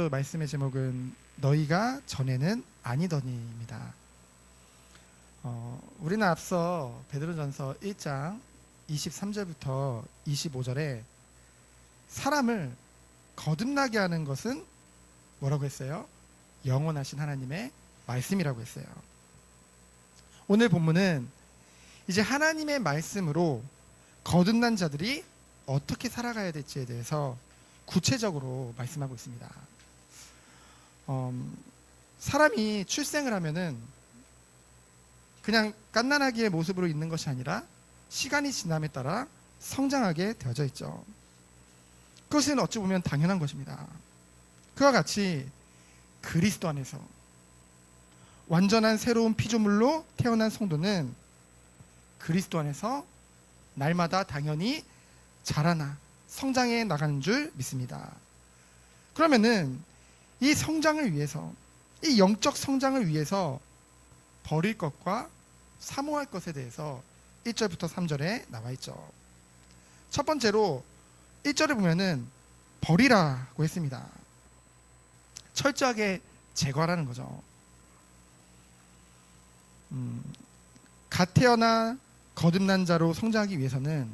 오늘 말씀의 제목은 너희가 전에는 아니더니입니다. 우리는 앞서 베드로전서 1장 23절부터 25절에 사람을 거듭나게 하는 것은 뭐라고 했어요? 영원하신 하나님의 말씀이라고 했어요. 오늘 본문은 이제 하나님의 말씀으로 거듭난 자들이 어떻게 살아가야 될지에 대해서 구체적으로 말씀하고 있습니다. 사람이 출생을 하면은 그냥 갓난아기의 모습으로 있는 것이 아니라 시간이 지남에 따라 성장하게 되어져 있죠. 그것은 어찌 보면 당연한 것입니다. 그와 같이 그리스도 안에서 완전한 새로운 피조물로 태어난 성도는 그리스도 안에서 날마다 당연히 자라나 성장해 나가는 줄 믿습니다. 그러면은 이 성장을 위해서, 이 영적 성장을 위해서 버릴 것과 사모할 것에 대해서 1절부터 3절에 나와 있죠. 첫 번째로 1절에 보면은 버리라고 했습니다. 철저하게 제거하라는 거죠. 갓 태어나 거듭난 자로 성장하기 위해서는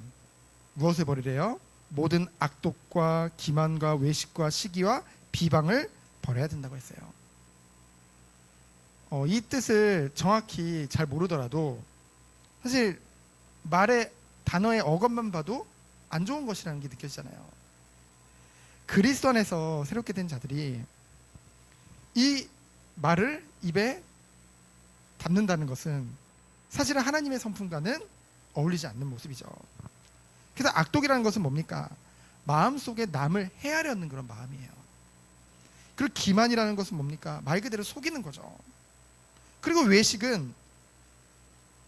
무엇을 버리래요? 모든 악독과 기만과 외식과 시기와 비방을 버려야 된다고 했어요. 이 뜻을 정확히 잘 모르더라도 사실 말의 단어의 어감만 봐도 안 좋은 것이라는 게 느껴지잖아요. 그리스도 안에서 새롭게 된 자들이 이 말을 입에 담는다는 것은 사실은 하나님의 성품과는 어울리지 않는 모습이죠. 그래서 악독이라는 것은 뭡니까? 마음속에 남을 해하려는 그런 마음이에요. 그리고 기만이라는 것은 뭡니까? 말 그대로 속이는 거죠. 그리고 외식은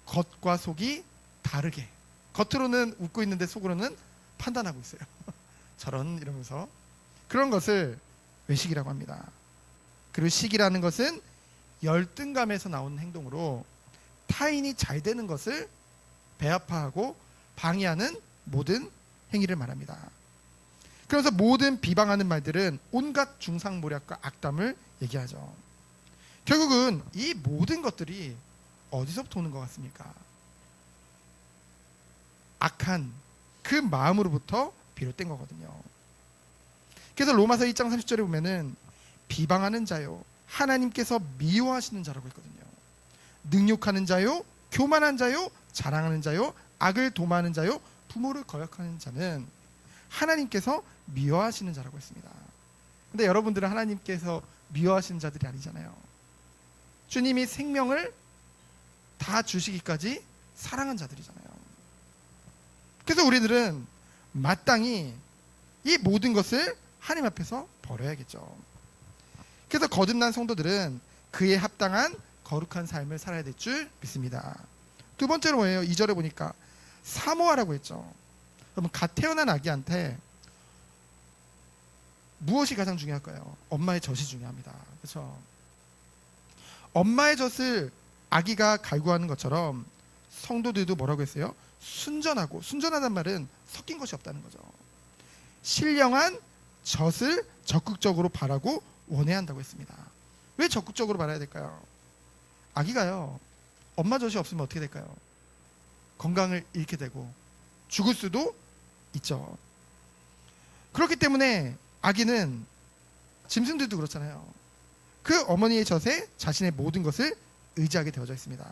겉과 속이 다르게, 겉으로는 웃고 있는데 속으로는 판단하고 있어요. 저런 이러면서 그런 것을 외식이라고 합니다. 그리고 시기라는 것은 열등감에서 나오는 행동으로 타인이 잘 되는 것을 배아파하고 방해하는 모든 행위를 말합니다. 그래서 모든 비방하는 말들은 온갖 중상모략과 악담을 얘기하죠. 결국은 이 모든 것들이 어디서부터 오는 것 같습니까? 악한 그 마음으로부터 비롯된 거거든요. 그래서 로마서 1장 30절에 보면은 비방하는 자요, 하나님께서 미워하시는 자라고 했거든요. 능욕하는 자요, 교만한 자요, 자랑하는 자요, 악을 도모하는 자요, 부모를 거역하는 자는 하나님께서 미워하시는 자라고 했습니다. 근데 여러분들은 하나님께서 미워하시는 자들이 아니잖아요. 주님이 생명을 다 주시기까지 사랑한 자들이잖아요. 그래서 우리들은 마땅히 이 모든 것을 하나님 앞에서 버려야겠죠. 그래서 거듭난 성도들은 그에 합당한 거룩한 삶을 살아야 될 줄 믿습니다. 두 번째로 뭐예요? 2절에 보니까 사모하라고 했죠. 여러분, 갓 태어난 아기한테 무엇이 가장 중요할까요? 엄마의 젖이 중요합니다. 그렇죠? 엄마의 젖을 아기가 갈구하는 것처럼 성도들도 뭐라고 했어요? 순전하고, 순전하단 말은 섞인 것이 없다는 거죠. 신령한 젖을 적극적으로 바라고 원해야 한다고 했습니다. 왜 적극적으로 바라야 될까요? 아기가요, 엄마 젖이 없으면 어떻게 될까요? 건강을 잃게 되고 죽을 수도 있죠. 그렇기 때문에 아기는, 짐승들도 그렇잖아요. 그 어머니의 젖에 자신의 모든 것을 의지하게 되어져 있습니다.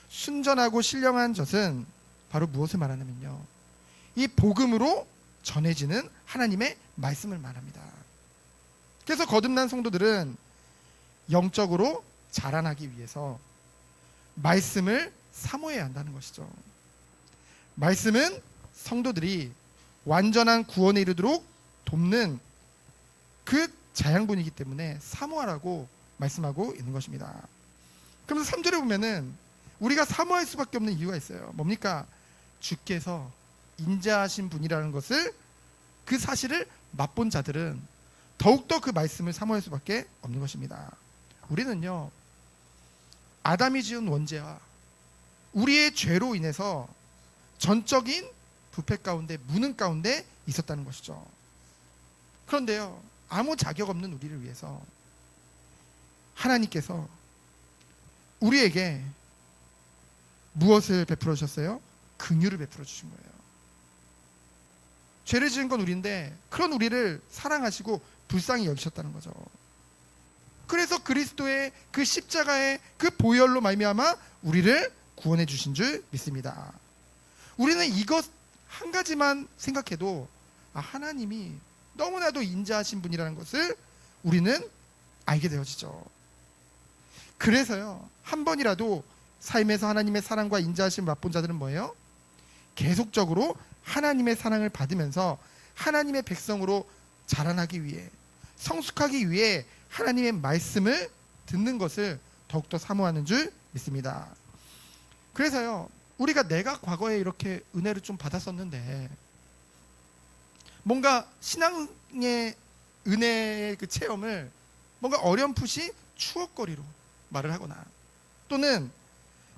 순전하고 신령한 젖은 바로 무엇을 말하냐면요, 이 복음으로 전해지는 하나님의 말씀을 말합니다. 그래서 거듭난 성도들은 영적으로 자라나기 위해서 말씀을 사모해야 한다는 것이죠. 말씀은 성도들이 완전한 구원에 이르도록 돕는 그 자양분이기 때문에 사모하라고 말씀하고 있는 것입니다. 그러면서 3절에 보면은 우리가 사모할 수밖에 없는 이유가 있어요. 뭡니까? 주께서 인자하신 분이라는 것을, 그 사실을 맛본 자들은 더욱더 그 말씀을 사모할 수밖에 없는 것입니다. 우리는요, 아담이 지은 원죄와 우리의 죄로 인해서 전적인 부패 가운데, 무능 가운데 있었다는 것이죠. 그런데요, 아무 자격 없는 우리를 위해서 하나님께서 우리에게 무엇을 베풀어 주셨어요? 긍휼을 베풀어 주신 거예요. 죄를 지은 건 우리인데 그런 우리를 사랑하시고 불쌍히 여기셨다는 거죠. 그래서 그리스도의 그 십자가의 그 보혈로 말미암아 우리를 구원해 주신 줄 믿습니다. 우리는 이것 한 가지만 생각해도 하나님이 너무나도 인자하신 분이라는 것을 우리는 알게 되어지죠. 그래서요, 한 번이라도 삶에서 하나님의 사랑과 인자하심을 맛본 자들은 뭐예요? 계속적으로 하나님의 사랑을 받으면서 하나님의 백성으로 자라나기 위해, 성숙하기 위해 하나님의 말씀을 듣는 것을 더욱더 사모하는 줄 믿습니다. 그래서요, 우리가 내가 과거에 이렇게 은혜를 좀 받았었는데 뭔가 신앙의 은혜의 그 체험을 뭔가 어렴풋이 추억거리로 말을 하거나, 또는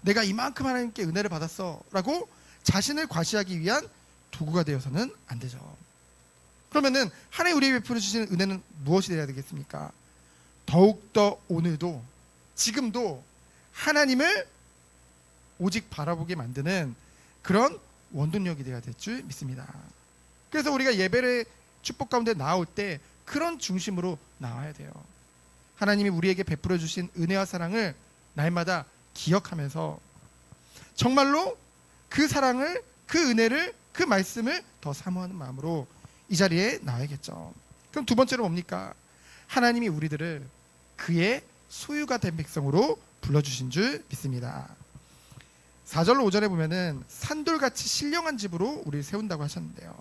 내가 이만큼 하나님께 은혜를 받았어 라고 자신을 과시하기 위한 도구가 되어서는 안 되죠. 그러면은 하나님 우리에게 베풀어 주시는 은혜는 무엇이 되어야 되겠습니까? 더욱더 오늘도 지금도 하나님을 오직 바라보게 만드는 그런 원동력이 되어야 될 줄 믿습니다. 그래서 우리가 예배의 축복 가운데 나올 때 그런 중심으로 나와야 돼요. 하나님이 우리에게 베풀어 주신 은혜와 사랑을 날마다 기억하면서 정말로 그 사랑을, 그 은혜를, 그 말씀을 더 사모하는 마음으로 이 자리에 나와야겠죠. 그럼 두 번째로 뭡니까? 하나님이 우리들을 그의 소유가 된 백성으로 불러주신 줄 믿습니다. 4절로 5절에 보면은 산돌같이 신령한 집으로 우리를 세운다고 하셨는데요,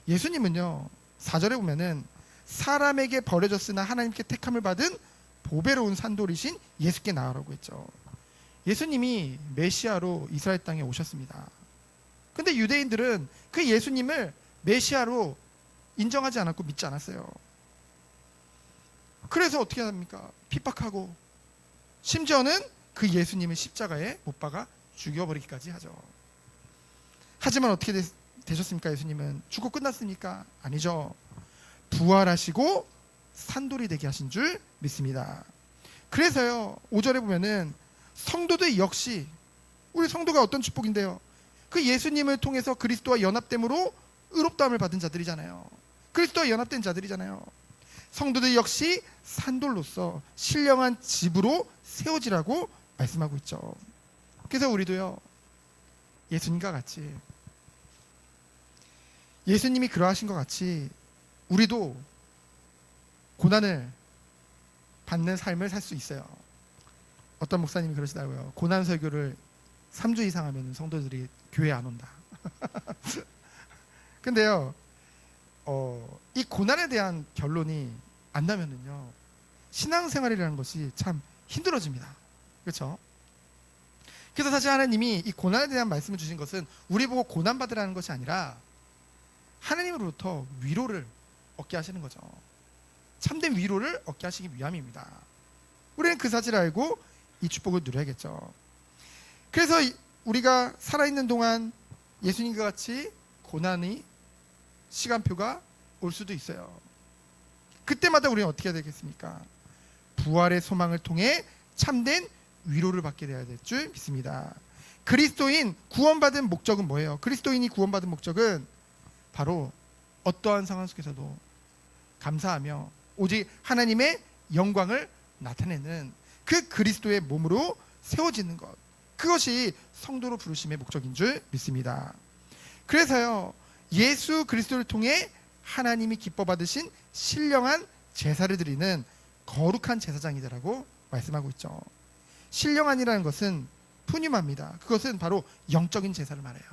예수님은요 4절에 보면은 사람에게 버려졌으나 하나님께 택함을 받은 보배로운 산돌이신 예수께 나아가라고 했죠. 예수님이 메시아로 이스라엘 땅에 오셨습니다. 근데 유대인들은 그 예수님을 메시아로 인정하지 않았고 믿지 않았어요. 그래서 어떻게 합니까? 핍박하고 심지어는 그 예수님을 십자가에 못 박아 죽여버리기까지 하죠. 하지만 어떻게 되셨습니까? 예수님은 죽고 끝났습니까? 아니죠. 부활하시고 산돌이 되게 하신 줄 믿습니다. 그래서요 5절에 보면은 성도들 역시, 우리 성도가 어떤 축복인데요, 그 예수님을 통해서 그리스도와 연합됨으로 의롭다함을 받은 자들이잖아요. 그리스도와 연합된 자들이잖아요. 성도들 역시 산돌로서 신령한 집으로 세워지라고 말씀하고 있죠. 그래서 우리도요 예수님과 같이, 예수님이 그러하신 것 같이 우리도 고난을 받는 삶을 살 수 있어요. 어떤 목사님이 그러시더라고요. 고난 설교를 3주 이상 하면 성도들이 교회 안 온다. 근데요 이 고난에 대한 결론이 안 나면은요 신앙생활이라는 것이 참 힘들어집니다. 그렇죠? 그래서 사실 하나님이 이 고난에 대한 말씀을 주신 것은 우리 보고 고난 받으라는 것이 아니라 하나님으로부터 위로를 얻게 하시는 거죠. 참된 위로를 얻게 하시기 위함입니다. 우리는 그 사실을 알고 이 축복을 누려야겠죠. 그래서 우리가 살아있는 동안 예수님과 같이 고난이, 시간표가 올 수도 있어요. 그때마다 우리는 어떻게 해야 되겠습니까? 부활의 소망을 통해 참된 위로를 받게 되어야 될 줄 믿습니다. 그리스도인 구원받은 목적은 뭐예요? 그리스도인이 구원받은 목적은 바로 어떠한 상황 속에서도 감사하며 오직 하나님의 영광을 나타내는 그 그리스도의 몸으로 세워지는 것, 그것이 성도로 부르심의 목적인 줄 믿습니다. 그래서요 예수 그리스도를 통해 하나님이 기뻐 받으신 신령한 제사를 드리는 거룩한 제사장이라고 말씀하고 있죠. 신령한이라는 것은 푸뉴마입니다. 그것은 바로 영적인 제사를 말해요.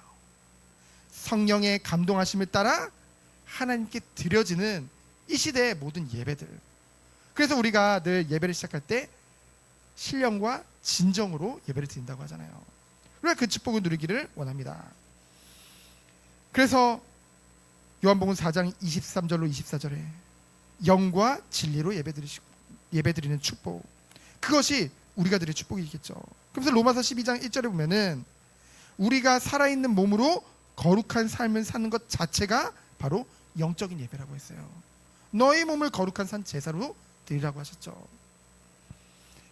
성령의 감동하심을 따라 하나님께 드려지는 이 시대의 모든 예배들. 그래서 우리가 늘 예배를 시작할 때 신령과 진정으로 예배를 드린다고 하잖아요. 우리가 그 축복을 누리기를 원합니다. 그래서 요한복음 4장 23절로 24절에 영과 진리로 예배드리는 축복, 그것이 우리가 드릴 축복이겠죠. 그래서 로마서 12장 1절에 보면은 우리가 살아있는 몸으로 거룩한 삶을 사는 것 자체가 바로 영적인 예배라고 했어요. 너희 몸을 거룩한 산 제사로 드리라고 하셨죠.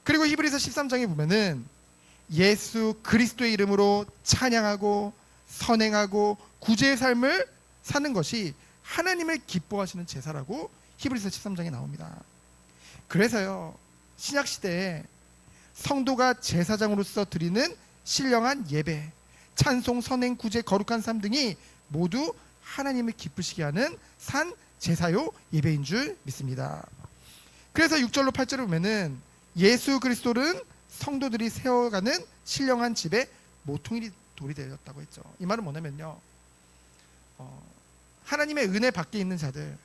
그리고 히브리서 13장에 보면은 예수 그리스도의 이름으로 찬양하고 선행하고 구제의 삶을 사는 것이 하나님을 기뻐하시는 제사라고 히브리서 13장에 나옵니다. 그래서요, 신약 시대에 성도가 제사장으로서 드리는 신령한 예배, 찬송, 선행, 구제, 거룩한 삶 등이 모두 하나님을 기쁘시게 하는 산 제사요 예배인 줄 믿습니다. 그래서 6절로 8절을 보면은 예수 그리스도는 성도들이 세워가는 신령한 집의 모퉁이 돌이 되었다고 했죠. 이 말은 뭐냐면요, 하나님의 은혜 밖에 있는 자들,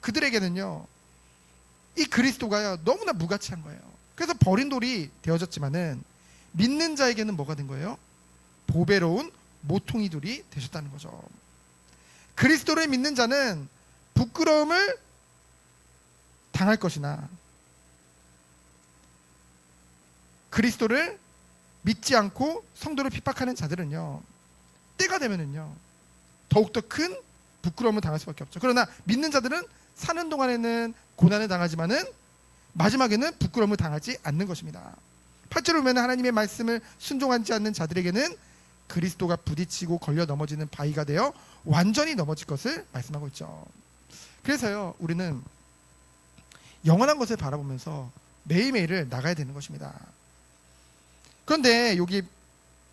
그들에게는요 이 그리스도가 너무나 무가치한 거예요. 그래서 버린 돌이 되어졌지만은 믿는 자에게는 뭐가 된 거예요? 보배로운 모퉁이 돌이 되셨다는 거죠. 그리스도를 믿는 자는 부끄러움을 당할 것이나 그리스도를 믿지 않고 성도를 핍박하는 자들은요, 때가 되면은요 더욱더 큰 부끄러움을 당할 수밖에 없죠. 그러나 믿는 자들은 사는 동안에는 고난을 당하지만은 마지막에는 부끄러움을 당하지 않는 것입니다. 8절을 보면 하나님의 말씀을 순종하지 않는 자들에게는 그리스도가 부딪히고 걸려 넘어지는 바위가 되어 완전히 넘어질 것을 말씀하고 있죠. 그래서요, 우리는 영원한 것을 바라보면서 매일매일을 나가야 되는 것입니다. 그런데 여기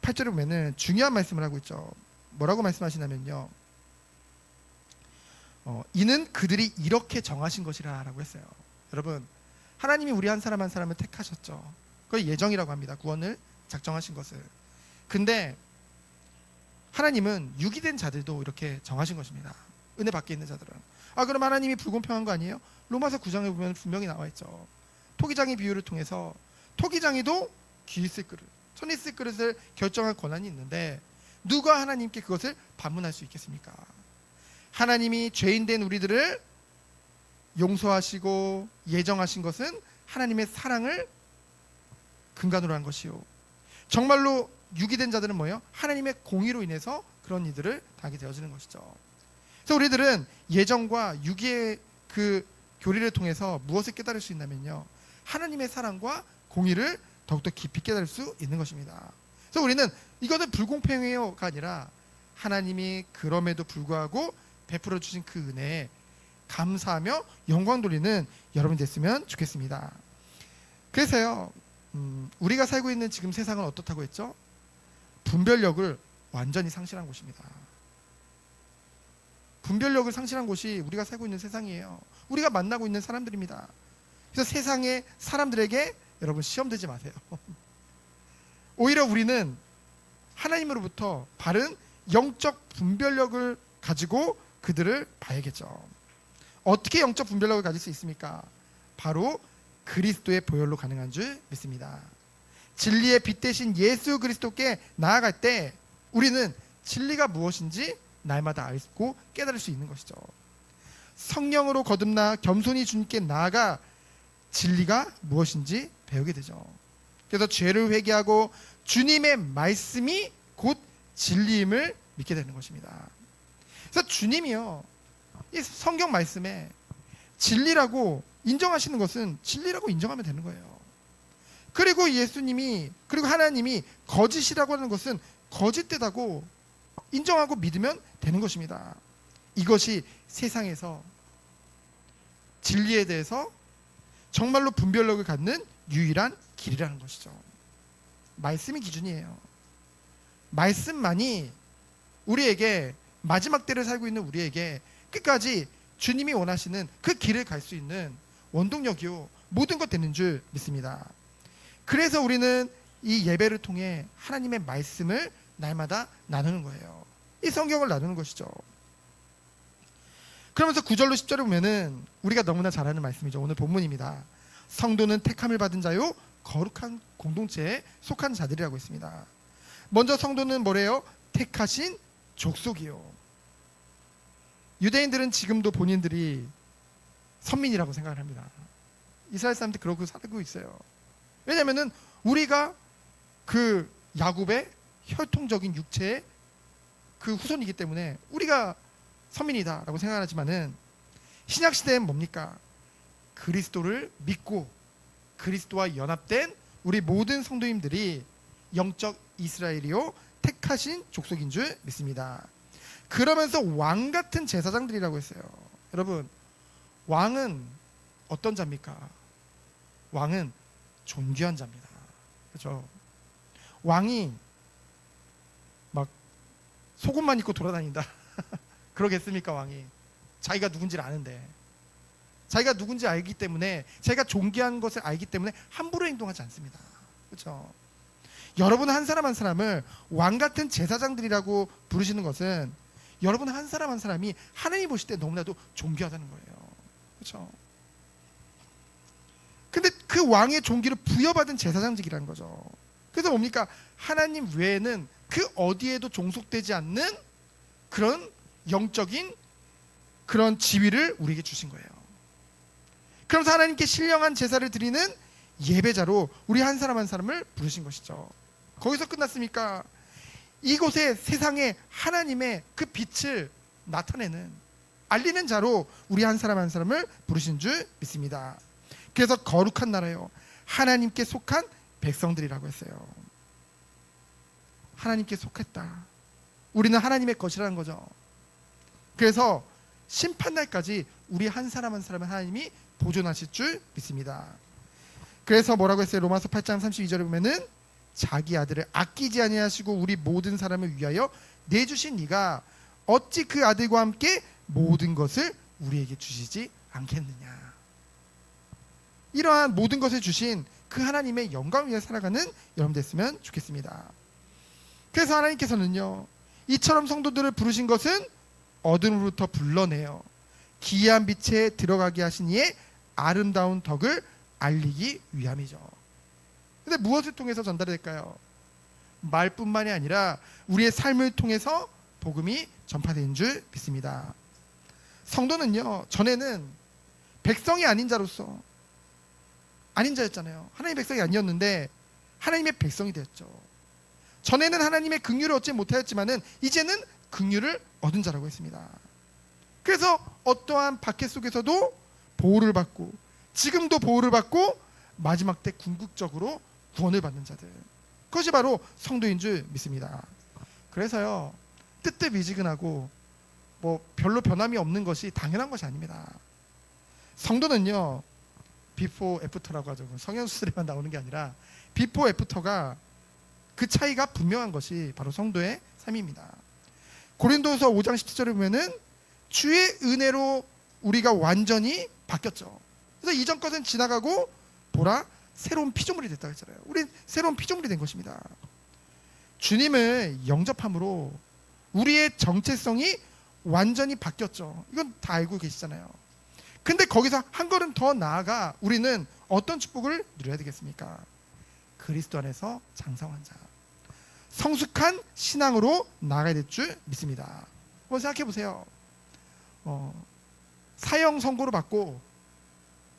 8절에 보면은 중요한 말씀을 하고 있죠. 뭐라고 말씀하시냐면요, 이는 그들이 이렇게 정하신 것이라 라고 했어요. 여러분, 하나님이 우리 한 사람 한 사람을 택하셨죠. 그걸 예정이라고 합니다. 구원을 작정하신 것을. 근데 하나님은 유기된 자들도 이렇게 정하신 것입니다. 은혜 밖에 있는 자들은. 그럼 하나님이 불공평한 거 아니에요? 로마서 9장에 보면 분명히 나와 있죠. 토기장의 비유를 통해서 토기장이도 귀 있을 그릇, 손 있을 그릇을 결정할 권한이 있는데 누가 하나님께 그것을 반문할 수 있겠습니까? 하나님이 죄인된 우리들을 용서하시고 예정하신 것은 하나님의 사랑을 근간으로 한 것이요, 정말로 유기된 자들은 뭐예요? 하나님의 공의로 인해서 그런 이들을 당하게 되어지는 것이죠. 그래서 우리들은 예정과 유기의 그 교리를 통해서 무엇을 깨달을 수 있냐면요, 하나님의 사랑과 공의를 더욱더 깊이 깨달을 수 있는 것입니다. 그래서 우리는 이거는 불공평해요가 아니라 하나님이 그럼에도 불구하고 베풀어 주신 그 은혜에 감사하며 영광 돌리는 여러분이 됐으면 좋겠습니다. 그래서요, 우리가 살고 있는 지금 세상은 어떻다고 했죠? 분별력을 완전히 상실한 곳입니다. 분별력을 상실한 곳이 우리가 살고 있는 세상이에요. 우리가 만나고 있는 사람들입니다. 그래서 세상의 사람들에게 여러분 시험 들지 마세요. 오히려 우리는 하나님으로부터 바른 영적 분별력을 가지고 그들을 봐야겠죠. 어떻게 영적 분별력을 가질 수 있습니까? 바로 그리스도의 보혈로 가능한 줄 믿습니다. 진리의 빛 대신 예수 그리스도께 나아갈 때 우리는 진리가 무엇인지 날마다 알고 깨달을 수 있는 것이죠. 성령으로 거듭나 겸손히 주님께 나아가 진리가 무엇인지 배우게 되죠. 그래서 죄를 회개하고 주님의 말씀이 곧 진리임을 믿게 되는 것입니다. 그래서 주님이요, 이 성경 말씀에 진리라고 인정하시는 것은 진리라고 인정하면 되는 거예요. 그리고 예수님이, 그리고 하나님이 거짓이라고 하는 것은 거짓되다고 인정하고 믿으면 되는 것입니다. 이것이 세상에서 진리에 대해서 정말로 분별력을 갖는 유일한 길이라는 것이죠. 말씀이 기준이에요. 말씀만이 우리에게, 마지막 때를 살고 있는 우리에게 끝까지 주님이 원하시는 그 길을 갈 수 있는 원동력이요, 모든 것 되는 줄 믿습니다. 그래서 우리는 이 예배를 통해 하나님의 말씀을 날마다 나누는 거예요. 이 성경을 나누는 것이죠. 그러면서 9절로 10절을 보면은 우리가 너무나 잘 아는 말씀이죠. 오늘 본문입니다. 성도는 택함을 받은 자요 거룩한 공동체에 속한 자들이라고 했습니다. 먼저 성도는 뭐래요? 택하신 족속이요. 유대인들은 지금도 본인들이 선민이라고 생각을 합니다. 이스라엘 사람들 그러고 살고 있어요. 왜냐하면 우리가 그 야곱의 혈통적인 육체의 그 후손이기 때문에 우리가 선민이다라고 생각하지만은 신약 시대엔 뭡니까? 그리스도를 믿고 그리스도와 연합된 우리 모든 성도님들이 영적 이스라엘이요 택하신 족속인 줄 믿습니다. 그러면서 왕 같은 제사장들이라고 했어요. 여러분, 왕은 어떤 자입니까? 왕은 존귀한 자입니다. 그렇죠? 왕이 막 속옷만 입고 돌아다닌다 그러겠습니까? 왕이 자기가 누군지를 아는데, 자기가 누군지 알기 때문에, 자기가 존귀한 것을 알기 때문에 함부로 행동하지 않습니다. 그렇죠? 여러분 한 사람 한 사람을 왕 같은 제사장들이라고 부르시는 것은 여러분 한 사람 한 사람이 하나님 보실 때 너무나도 존귀하다는 거예요. 그렇죠? 근데 그 왕의 존귀를 부여받은 제사장직이라는 거죠. 그래서 뭡니까? 하나님 외에는 그 어디에도 종속되지 않는 그런 영적인 그런 지위를 우리에게 주신 거예요. 그러면서 하나님께 신령한 제사를 드리는 예배자로 우리 한 사람 한 사람을 부르신 것이죠. 거기서 끝났습니까? 이곳에 세상에 하나님의 그 빛을 나타내는, 알리는 자로 우리 한 사람 한 사람을 부르신 줄 믿습니다. 그래서 거룩한 나라요, 하나님께 속한 백성들이라고 했어요. 하나님께 속했다. 우리는 하나님의 것이라는 거죠. 그래서 심판날까지 우리 한 사람 한 사람은 하나님이 보존하실 줄 믿습니다. 그래서 뭐라고 했어요? 로마서 8장 32절에 보면은 자기 아들을 아끼지 아니하시고 우리 모든 사람을 위하여 내주신 이가 어찌 그 아들과 함께 모든 것을 우리에게 주시지 않겠느냐. 이러한 모든 것을 주신 그 하나님의 영광을 위해 살아가는 여러분 됐으면 좋겠습니다. 그래서 하나님께서는요, 이처럼 성도들을 부르신 것은 어둠으로부터 불러내어 기이한 빛에 들어가게 하신 이의 아름다운 덕을 알리기 위함이죠. 근데 무엇을 통해서 전달이 될까요? 말뿐만이 아니라 우리의 삶을 통해서 복음이 전파되는 줄 믿습니다. 성도는요, 전에는 백성이 아닌 자로서, 아닌 자였잖아요. 하나님의 백성이 아니었는데 하나님의 백성이 되었죠. 전에는 하나님의 긍휼을 얻지 못하였지만은 이제는 긍휼을 얻은 자라고 했습니다. 그래서 어떠한 박해 속에서도 보호를 받고, 지금도 보호를 받고, 마지막 때 궁극적으로 구원을 받는 자들, 그것이 바로 성도인 줄 믿습니다. 그래서요, 뜨뜻미지근하고 뭐 별로 변함이 없는 것이 당연한 것이 아닙니다. 성도는요, 비포 애프터라고 하죠. 성형수술에만 나오는 게 아니라 비포 애프터가 그 차이가 분명한 것이 바로 성도의 삶입니다. 고린도서 5장 17절에 보면은 주의 은혜로 우리가 완전히 바뀌었죠. 그래서 이전 것은 지나가고 보라 새로운 피조물이 됐다고 했잖아요. 우린 새로운 피조물이 된 것입니다. 주님을 영접함으로 우리의 정체성이 완전히 바뀌었죠. 이건 다 알고 계시잖아요. 근데 거기서 한 걸음 더 나아가 우리는 어떤 축복을 누려야 되겠습니까? 그리스도 안에서 장성한 자, 성숙한 신앙으로 나아가야 될 줄 믿습니다. 한번 생각해 보세요. 사형 선고를 받고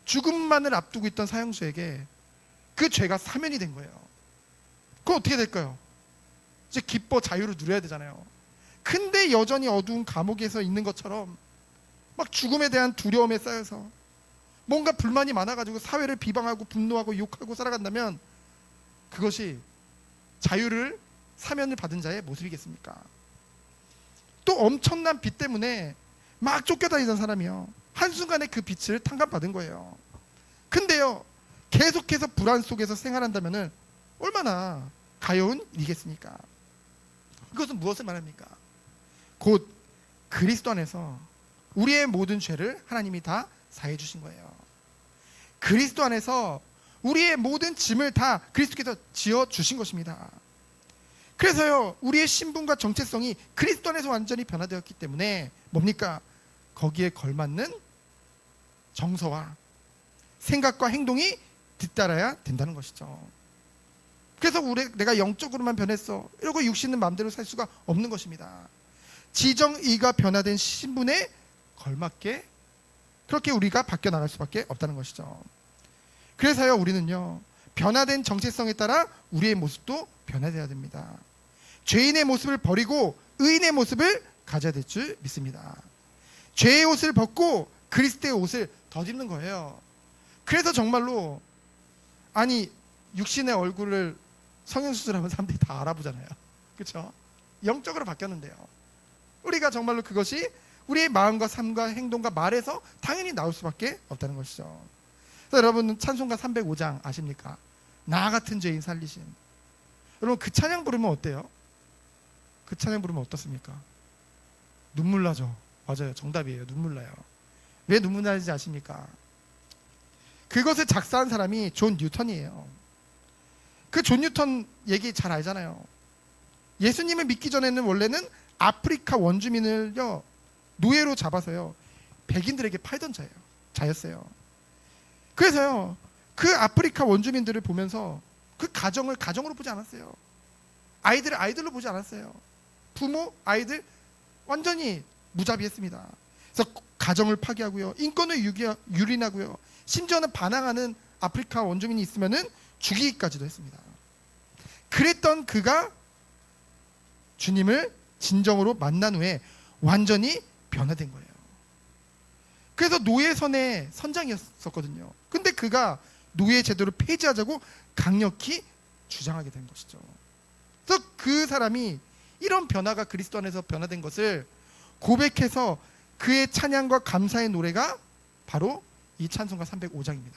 죽음만을 앞두고 있던 사형수에게 그 죄가 사면이 된 거예요. 그럼 어떻게 될까요? 이제 기뻐 자유를 누려야 되잖아요. 근데 여전히 어두운 감옥에서 있는 것처럼 막 죽음에 대한 두려움에 쌓여서 뭔가 불만이 많아가지고 사회를 비방하고 분노하고 욕하고 살아간다면 그것이 자유를, 사면을 받은 자의 모습이겠습니까? 또 엄청난 빛 때문에 막 쫓겨다니던 사람이요, 한순간에 그 빛을 탕감받은 거예요. 근데요, 계속해서 불안 속에서 생활한다면 얼마나 가여운 일이겠습니까? 이것은 무엇을 말합니까? 곧 그리스도 안에서 우리의 모든 죄를 하나님이 다 사해 주신 거예요. 그리스도 안에서 우리의 모든 짐을 다 그리스도께서 지어 주신 것입니다. 그래서요, 우리의 신분과 정체성이 그리스도 안에서 완전히 변화되었기 때문에 뭡니까? 거기에 걸맞는 정서와 생각과 행동이 뒤따라야 된다는 것이죠. 그래서 내가 영적으로만 변했어 이러고 육신은 마음대로 살 수가 없는 것입니다. 지정의가 변화된 신분에 걸맞게 그렇게 우리가 바뀌어 나갈 수밖에 없다는 것이죠. 그래서요, 우리는요, 변화된 정체성에 따라 우리의 모습도 변화되어야 됩니다. 죄인의 모습을 버리고 의인의 모습을 가져야 될 줄 믿습니다. 죄의 옷을 벗고 그리스도의 옷을 덧입는 거예요. 그래서 정말로 아니 육신의 얼굴을 성형수술하면 사람들이 다 알아보잖아요. 그렇죠? 영적으로 바뀌었는데요. 우리가 정말로 그것이 우리의 마음과 삶과 행동과 말에서 당연히 나올 수밖에 없다는 것이죠. 그래서 여러분 찬송가 305장 아십니까? 나 같은 죄인 살리신. 여러분 그 찬양 부르면 어때요? 그 찬양 부르면 어떻습니까? 눈물 나죠. 맞아요. 정답이에요. 눈물 나요. 왜 눈물 나는지 아십니까? 그것을 작사한 사람이 존 뉴턴이에요. 그 존 뉴턴 얘기 잘 알잖아요. 예수님을 믿기 전에는 원래는 아프리카 원주민을요 노예로 잡아서요 백인들에게 팔던 자였어요. 그래서요 그 아프리카 원주민들을 보면서 그 가정을 가정으로 보지 않았어요. 아이들을 아이들로 보지 않았어요. 부모, 아이들 완전히 무자비했습니다. 그래서 가정을 파괴하고요, 인권을 유린하고요, 심지어는 반항하는 아프리카 원주민이 있으면은 죽이기까지도 했습니다. 그랬던 그가 주님을 진정으로 만난 후에 완전히 변화된 거예요. 그래서 노예선의 선장이었었거든요. 근데 그가 노예 제도를 폐지하자고 강력히 주장하게 된 것이죠. 그래서 그 사람이 이런 변화가 그리스도 안에서 변화된 것을 고백해서 그의 찬양과 감사의 노래가 바로 이 찬송가 305장입니다.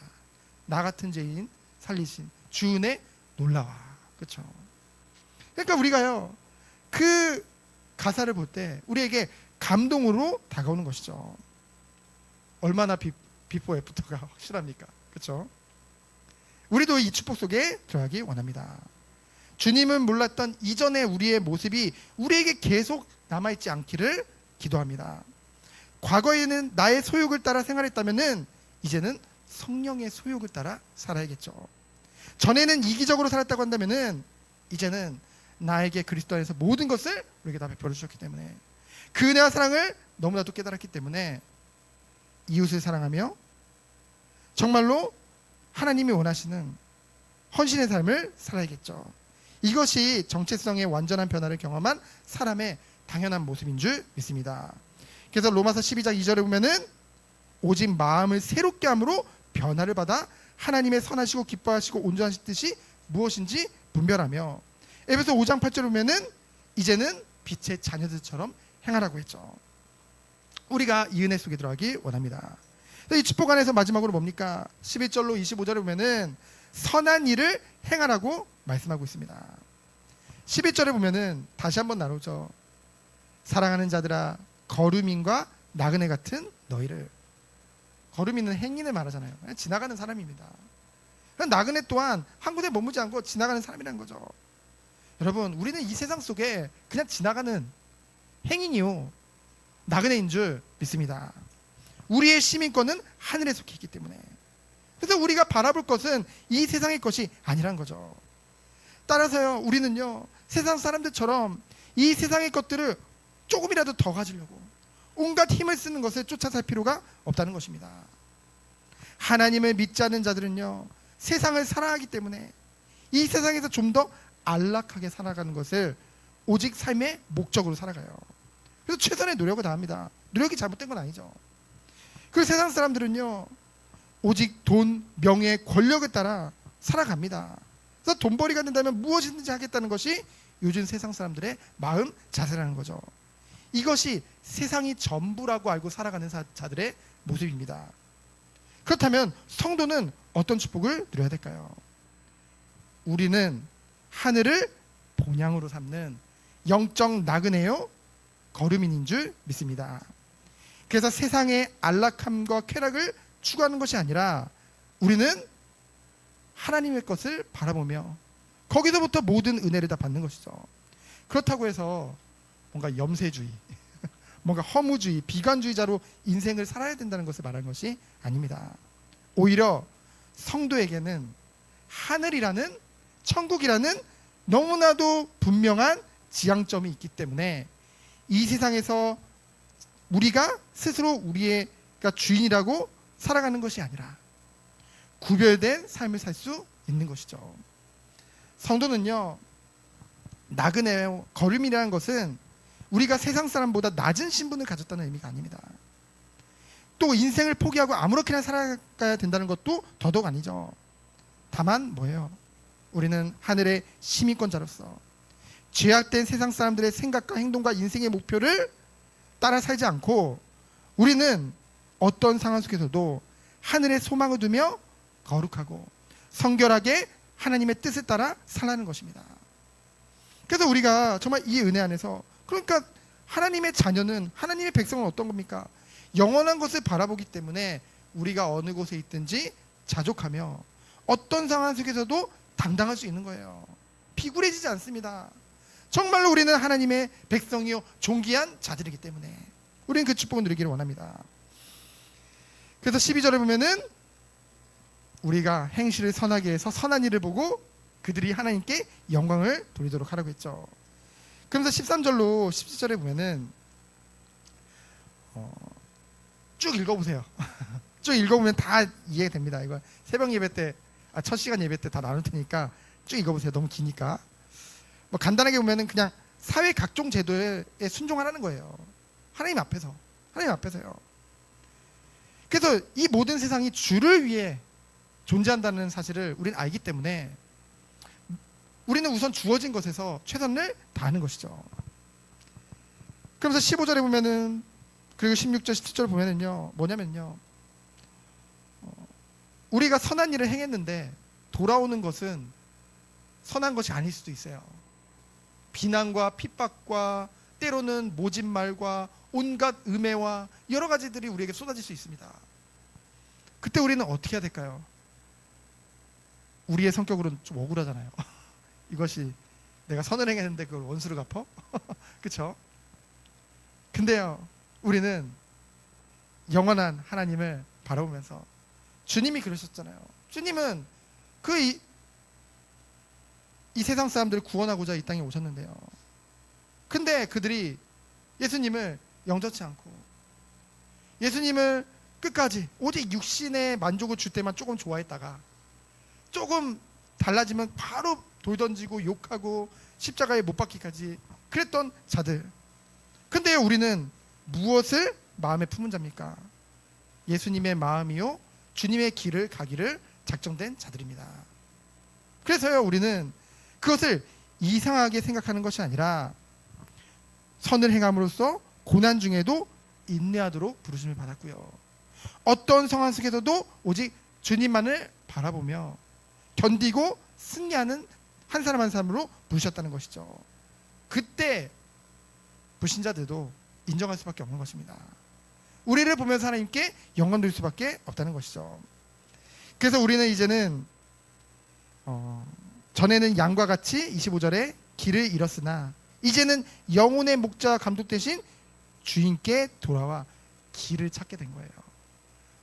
나 같은 죄인 살리신 주 은혜 놀라와. 그렇죠? 그러니까 우리가요 그 가사를 볼 때 우리에게 감동으로 다가오는 것이죠. 얼마나 비포 애프터가 확실합니까? 그렇죠? 우리도 이 축복 속에 들어가기 원합니다. 주님은 몰랐던 이전의 우리의 모습이 우리에게 계속 남아있지 않기를 기도합니다. 과거에는 나의 소욕을 따라 생활했다면은 이제는 성령의 소욕을 따라 살아야겠죠. 전에는 이기적으로 살았다고 한다면은 이제는 나에게 그리스도 안에서 모든 것을 우리에게 다 베풀어 주셨기 때문에 그 은혜와 사랑을 너무나도 깨달았기 때문에 이웃을 사랑하며 정말로 하나님이 원하시는 헌신의 삶을 살아야겠죠. 이것이 정체성의 완전한 변화를 경험한 사람의 당연한 모습인 줄 믿습니다. 그래서 로마서 12장 2절에 보면은 오직 마음을 새롭게 함으로 변화를 받아 하나님의 선하시고 기뻐하시고 온전하신 뜻이 무엇인지 분별하며, 에베소 5장 8절에 보면은 이제는 빛의 자녀들처럼 행하라고 했죠. 우리가 이 은혜 속에 들어가기 원합니다. 이 축복 안에서 마지막으로 뭡니까? 11절로 25절에 보면은 선한 일을 행하라고 말씀하고 있습니다. 11절에 보면은 다시 한번 나누죠. 사랑하는 자들아 거루민과 나그네 같은 너희를. 거루민은 행인을 말하잖아요. 지나가는 사람입니다. 나그네 또한 한 군데 머무지 않고 지나가는 사람이라는 거죠. 여러분 우리는 이 세상 속에 그냥 지나가는 행인이요 나그네인 줄 믿습니다. 우리의 시민권은 하늘에 속해 있기 때문에, 그래서 우리가 바라볼 것은 이 세상의 것이 아니란 거죠. 따라서요 우리는요 세상 사람들처럼 이 세상의 것들을 조금이라도 더 가지려고 온갖 힘을 쓰는 것을 쫓아 살 필요가 없다는 것입니다. 하나님을 믿지 않는 자들은요 세상을 사랑하기 때문에 이 세상에서 좀 더 안락하게 살아가는 것을 오직 삶의 목적으로 살아가요. 그래서 최선의 노력을 다합니다. 노력이 잘못된 건 아니죠. 그 세상 사람들은요 오직 돈, 명예, 권력을 따라 살아갑니다. 그래서 돈벌이가 된다면 무엇이든지 하겠다는 것이 요즘 세상 사람들의 마음 자세라는 거죠. 이것이 세상이 전부라고 알고 살아가는 자들의 모습입니다. 그렇다면 성도는 어떤 축복을 누려야 될까요? 우리는 하늘을 본향으로 삼는 영적 나그네요 거루민인 줄 믿습니다. 그래서 세상의 안락함과 쾌락을 추구하는 것이 아니라 우리는 하나님의 것을 바라보며 거기서부터 모든 은혜를 다 받는 것이죠. 그렇다고 해서 뭔가 염세주의, 뭔가 허무주의, 비관주의자로 인생을 살아야 된다는 것을 말하는 것이 아닙니다. 오히려 성도에게는 하늘이라는, 천국이라는 너무나도 분명한 지향점이 있기 때문에 이 세상에서 우리가 스스로 우리가 주인이라고 살아가는 것이 아니라 구별된 삶을 살 수 있는 것이죠. 성도는요 나그네 거름이라는 것은 우리가 세상 사람보다 낮은 신분을 가졌다는 의미가 아닙니다. 또 인생을 포기하고 아무렇게나 살아가야 된다는 것도 더더욱 아니죠. 다만 뭐예요? 우리는 하늘의 시민권자로서 죄악된 세상 사람들의 생각과 행동과 인생의 목표를 따라 살지 않고 우리는 어떤 상황 속에서도 하늘의 소망을 두며 거룩하고 성결하게 하나님의 뜻을 따라 살라는 것입니다. 그래서 우리가 정말 이 은혜 안에서, 그러니까 하나님의 자녀는, 하나님의 백성은 어떤 겁니까? 영원한 것을 바라보기 때문에 우리가 어느 곳에 있든지 자족하며 어떤 상황 속에서도 당당할 수 있는 거예요. 비굴해지지 않습니다. 정말로 우리는 하나님의 백성이요 존귀한 자들이기 때문에 우리는 그 축복을 누리기를 원합니다. 그래서 12절에 보면은 우리가 행실을 선하게 해서 선한 일을 보고 그들이 하나님께 영광을 돌리도록 하라고 했죠. 그러면서 13절로 17절에 보면은 쭉 읽어보세요. 쭉 읽어보면 다 이해가 됩니다. 이거 새벽 예배 때, 첫 시간 예배 때 다 나눌 테니까 쭉 읽어보세요. 너무 기니까. 뭐 간단하게 보면은 그냥 사회 각종 제도에 순종하라는 거예요. 하나님 앞에서요. 그래서 이 모든 세상이 주를 위해 존재한다는 사실을 우리는 알기 때문에 우리는 우선 주어진 것에서 최선을 다하는 것이죠. 그러면서 15절에 보면은, 그리고 16절 17절 보면은요, 뭐냐면요, 우리가 선한 일을 행했는데 돌아오는 것은 선한 것이 아닐 수도 있어요. 비난과 핍박과 때로는 모진 말과 온갖 음해와 여러 가지들이 우리에게 쏟아질 수 있습니다. 그때 우리는 어떻게 해야 될까요? 우리의 성격으로는 좀 억울하잖아요. 이것이 내가 선을 행했는데 그걸 원수를 갚어? 그렇죠? 근데요, 우리는 영원한 하나님을 바라보면서, 주님이 그러셨잖아요. 주님은 이 세상 사람들을 구원하고자 이 땅에 오셨는데요, 근데 그들이 예수님을 영접치 않고 예수님을 끝까지 오직 육신의 만족을 줄 때만 조금 좋아했다가 조금 달라지면 바로 돌 던지고 욕하고 십자가에 못 박기까지 그랬던 자들. 근데 우리는 무엇을 마음에 품은 자입니까? 예수님의 마음이요 주님의 길을 가기를 작정된 자들입니다. 그래서요, 우리는 그것을 이상하게 생각하는 것이 아니라 선을 행함으로써 고난 중에도 인내하도록 부르심을 받았고요, 어떤 상황 속에서도 오직 주님만을 바라보며 견디고 승리하는 한 사람 한 사람으로 부르셨다는 것이죠. 그때 불신자들도 인정할 수밖에 없는 것입니다. 우리를 보면서 하나님께 영광 돌릴 수밖에 없다는 것이죠. 그래서 우리는 이제는 전에는 양과 같이 25절에 길을 잃었으나 이제는 영혼의 목자와 감독 대신 주인께 돌아와 길을 찾게 된 거예요.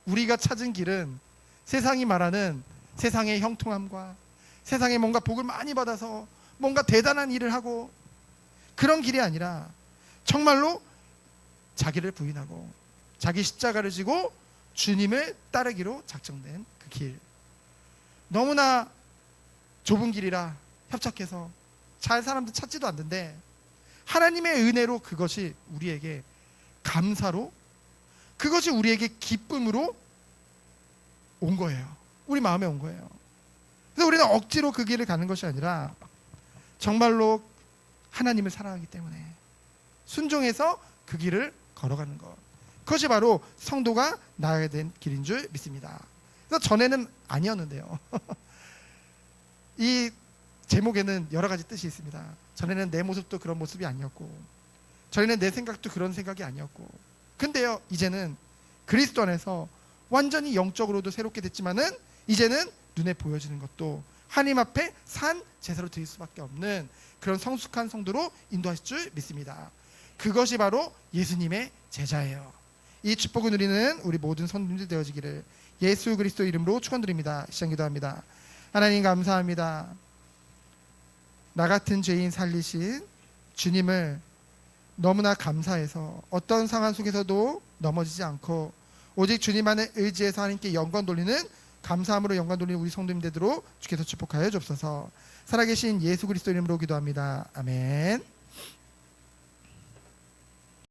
우리가 찾은 길은 세상이 말하는 세상의 형통함과 세상에 뭔가 복을 많이 받아서 뭔가 대단한 일을 하고 그런 길이 아니라 정말로 자기를 부인하고 자기 십자가를 지고 주님을 따르기로 작정된 그 길. 너무나 좁은 길이라 협착해서 잘 사람들 찾지도 않는데 하나님의 은혜로 그것이 우리에게 감사로, 그것이 우리에게 기쁨으로 온 거예요. 우리 마음에 온 거예요. 그래서 우리는 억지로 그 길을 가는 것이 아니라 정말로 하나님을 사랑하기 때문에 순종해서 그 길을 걸어가는 것, 그것이 바로 성도가 나아가야 된 길인 줄 믿습니다. 그래서 전에는 아니었는데요. 이 제목에는 여러 가지 뜻이 있습니다. 전에는 내 모습도 그런 모습이 아니었고, 전에는 내 생각도 그런 생각이 아니었고, 근데요, 이제는 그리스도 안에서 완전히 영적으로도 새롭게 됐지만은 이제는 눈에 보여지는 것도 하나님 앞에 산 제사로 드릴 수밖에 없는 그런 성숙한 성도로 인도하실 줄 믿습니다. 그것이 바로 예수님의 제자예요. 이 축복을 누리는 우리 모든 성도님들 되어지기를 예수 그리스도 이름으로 축원드립니다. 시작 기도합니다. 하나님 감사합니다. 나 같은 죄인 살리신 주님을 너무나 감사해서 어떤 상황 속에서도 넘어지지 않고 오직 주님만을 의지해서 하나님께 영광 돌리는, 감사함으로 영광 돌리는 우리 성도님 되도록 주께서 축복하여 주옵소서. 살아계신 예수 그리스도 이름으로 기도합니다. 아멘.